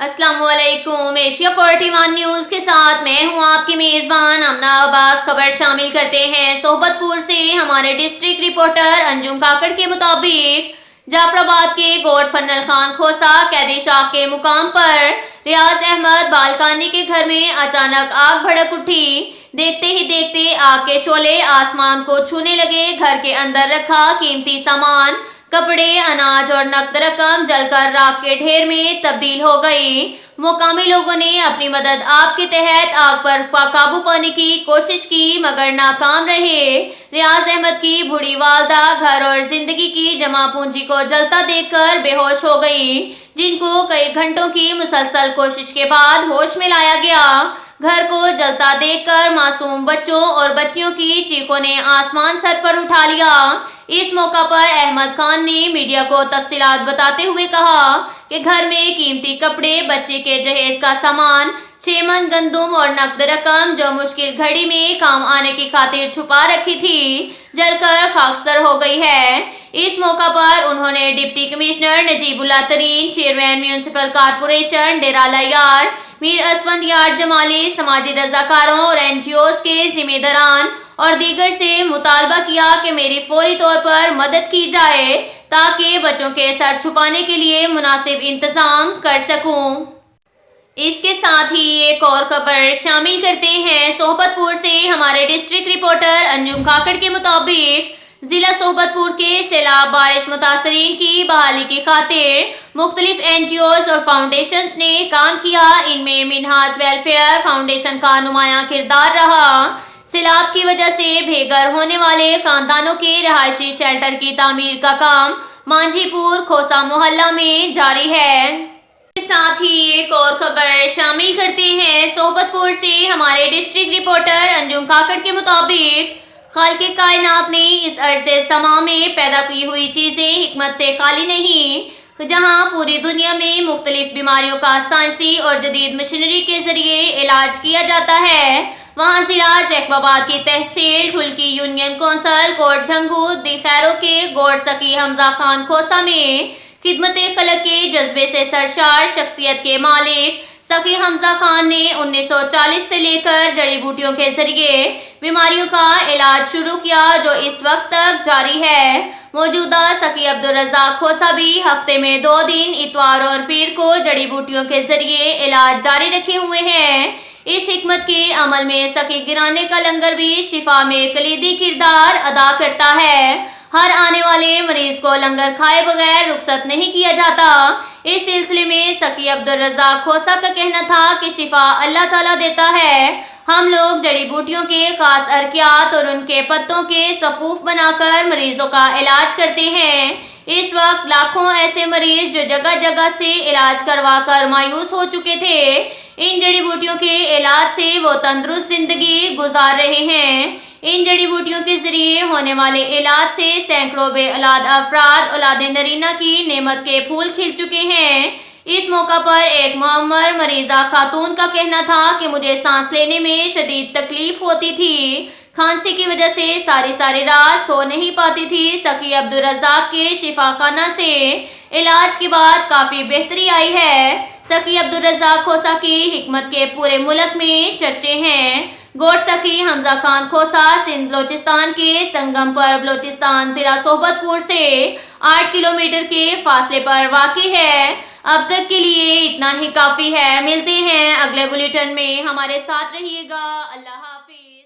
अस्सलाम वालेकुम। Asia 41 news के साथ मैं हूं आपकी मेजबान अमना अब्बास। खबर शामिल करते हैं सोहबतपुर से। हमारे डिस्ट्रिक्ट रिपोर्टर अंजुम काकड़ के मुताबिक जाफराबाद के गोड फन्नल खान खोसा कैदी शाह के मुकाम पर रियाज अहमद बालकानी के घर में अचानक आग भड़क उठी। देखते ही देखते आग के शोले आसमान को छूने लगे। घर के अंदर रखा कीमती सामान, कपड़े, अनाज और नकद रकम जलकर राख के ढेर में तब्दील हो गई। मुकामी लोगों ने अपनी मदद आप के तहत आग पर काबू पाने की कोशिश की मगर नाकाम रहे। रियाज अहमद की बूढ़ी वालदा घर और जिंदगी की जमा पूंजी को जलता देखकर बेहोश हो गई, जिनको कई घंटों की मुसलसल कोशिश के बाद होश में लाया गया। घर को जलता देखकर मासूम बच्चों और बच्चियों की चीखों ने आसमान सर पर उठा लिया। इस मौका पर अहमद खान ने मीडिया को तफसीलात बताते हुए कहा कि घर में कीमती कपड़े, बच्चे के जहेज का सामान, 6 मन गंदुम और नकद रकम जो मुश्किल घड़ी में काम आने की खातिर छुपा रखी थी, जलकर खाकसर हो गई है। इस मौका पर उन्होंने डिप्टी कमिश्नर नजीबुल्लाह तरीन, चेयरमैन म्यूनिसिपल कॉर्पोरेशन डेरा लायार, मीर असफंद यार जमाली, समाजी रजाकारों और NGOs के जिम्मेदारान और दीगर से मुतालबा किया कि मेरी फौरी तौर पर मदद की जाए ताकि बच्चों के सर छुपाने के लिए मुनासिब इंतजाम कर सकूं। इसके साथ ही एक और खबर शामिल करते हैं सोहबतपुर से। हमारे डिस्ट्रिक्ट रिपोर्टर अंजुम काकड़ के मुताबिक जिला सोहबतपुर के सैलाब बारिश मुतासरीन की बहाली की खातिर मुख्तलिफ NGOs और फाउंडेशंस ने काम किया। इनमें मिनहाज वेलफेयर फाउंडेशन का नुमायां किरदार रहा। सैलाब की वजह से बेघर होने वाले खानदानों के रहायशी शेल्टर की तामीर का काम मांझीपुर खोसा मोहल्ला में जारी है। इसके साथ ही एक और खबर शामिल करते हैं सोहबतपुर से। हमारे डिस्ट्रिक्ट रिपोर्टर अंजुम काकड़ के मुताबिक खालिक़े कायनात ने इस अर्ज़े समा में पैदा की हुई चीजें हिकमत से खाली नहीं। जहां पूरी दुनिया में मुख्तलिफ बीमारियों का साइंसी और जदीद मशीनरी के जरिए इलाज किया जाता है, वहाँ जिला जैकबाबाद की तहसील ठुल्की यूनियन कौंसल कोट झंगू दिखैरों के गोड सकी हमजा खान खोसा में खिदमत खलक के जज्बे से सरशार शख्सियत के मालिक सखी हमजा खान ने 1940 से लेकर जड़ी बूटियों के जरिए बीमारियों का इलाज शुरू किया जो इस वक्त तक जारी है। मौजूदा सखी अब्दुल रज़ाक खोसा भी हफ्ते में 2 दिन इतवार और पीर को जड़ी बूटियों के जरिए इलाज जारी रखे हुए हैं। इस हिकमत के अमल में सखी गिराने का लंगर भी शिफा में कलीदी किरदार अदा करता है। हर आने वाले मरीज को लंगर खाए बगैर रुखसत नहीं किया जाता। इस सिलसिले में सखी अब्दुल रज़ाक खोसा का कहना था कि शिफा अल्लाह ताला देता है। हम लोग जड़ी बूटियों के खास अरकियात और उनके पत्तों के सफूफ बनाकर मरीजों का इलाज करते हैं। इस वक्त लाखों ऐसे मरीज जो जगह जगह से इलाज करवा कर मायूस हो चुके थे, इन जड़ी बूटियों के इलाज से वो तंदुरुस्त जिंदगी गुजार रहे हैं। इन जड़ी बूटियों के जरिए होने वाले इलाज से सैकड़ों बे औलाद अफराद औलाद नरीना की नेमत के फूल खिल चुके हैं। इस मौका पर एक मुअम्मर मरीजा खातून का कहना था कि मुझे सांस लेने में शदीद तकलीफ होती थी, खांसी की वजह से सारी रात सो नहीं पाती थी। सखी अब्दुल रज़ाक के शिफाखाना से इलाज के बाद काफी बेहतरी आई है। सखी अब्दुल रज़ाक खोसा की हिकमत के पूरे मुल्क में चर्चे हैं। गोड सखी हमजा खान खोसा सिंध बलोचिस्तान के संगम पर बलोचिस्तान जिला सोहबतपुर से 8 किलोमीटर के फासले पर वाक़ई है। अब तक के लिए इतना ही काफी है। मिलते हैं अगले बुलेटिन में, हमारे साथ रहिएगा। अल्लाह हाफिज।